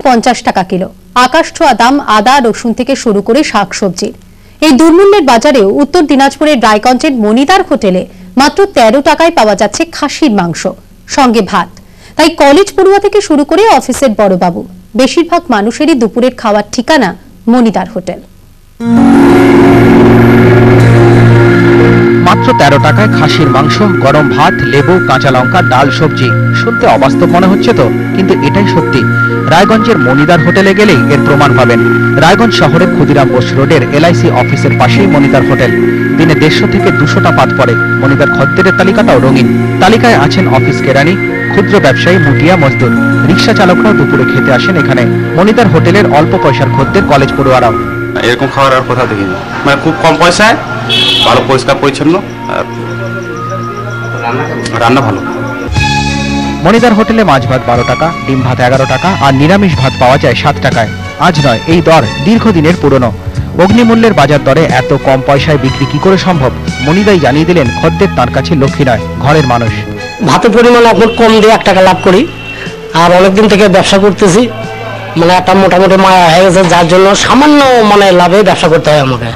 50 টাকা কিলো। আকাশছোঁয়া দাম আদা, রসুন থেকে শুরু করে শাকসবজির। এই দুর্মূল্যের বাজারেও উত্তর দিনাজপুরের রায়গঞ্জের মনিদার হোটেলে মাত্র 13 টাকায় পাওয়া যাচ্ছে খাসির মাংস, সঙ্গে ভাত। তাই কলেজ পড়ুয়া থেকে শুরু করে অফিসের বড়বাবু বেশিরভাগ মানুষেরই দুপুরের খাওয়ার ঠিকানা মনিদার হোটেল। মাত্র 13 টাকায় খাসির মাংস, গরম ভাত, লেবু, কাঁচা লঙ্কা, ডাল, সবজি। শুনতে অবাস্তব মনে হচ্ছে তো, কিন্তু এটাই সত্যি। রায়গঞ্জের মনিদার হোটেলে গেলেই এর প্রমাণ পাবেন। রায়গঞ্জ শহরের ক্ষুদিরাম বোস রোডের LIC অফিসের পাশেই মনিদার হোটেল। দিনে 150 থেকে 200টা পাত পড়ে। মনিদার খদ্দেরের তালিকাটাও রঙিন। তালিকায় আছেন অফিস কেরানি, ক্ষুদ্র ব্যবসায়ী, মুটিয়া মজদুর। রিক্সা চালকরাও দুপুরে খেতে আসেন এখানে। মনিদার হোটেলের অল্প পয়সার খদ্দের কলেজ পড়ুয়ারাও। এরকম খাবার আর কোথাও দেখিনি, মানে খুব কম পয়সায় ভালো, পরিষ্কার পরিচ্ছন্ন, আর রান্না ভালো। মনিদার হোটেলে মাছ ভাত 12 টাকা, ডিম ভাত 11 টাকা আর নিরামিষ ভাত পাওয়া যায় 7 টাকায়। আজ নয়, এই দর দীর্ঘদিনের পুরনো। অগ্নিমূল্যের বাজার দরে এত কম পয়সায় বিক্রি কি করে সম্ভব? মনিদাই জানিয়ে দিলেন খদ্দের তার কাছে লক্ষ্মী নয়, ঘরের মানুষ। ভাতের পরিমাণ এখন কম দিয়ে 1 টাকা লাভ করি, আর অনেকদিন থেকে ব্যবসা করতেছি, মানে একটা মোটামুটি মায়া হয়ে গেছে, যার জন্য সামান্য লাভে ব্যবসা করতে হয় আমাকে।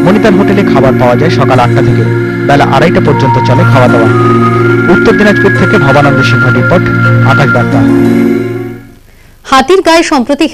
মনিদার হোটেলে খাবার পাওয়া যায় সকাল 8টা থেকে বেলা 2:30 পর্যন্ত চলে খাওয়া দাওয়া। উত্তর দিনাজপুর থেকে ভবানন্দ সিংহ রিপোর্ট, আকাশ বার্তা। হাতির গায়ে সম্প্রতি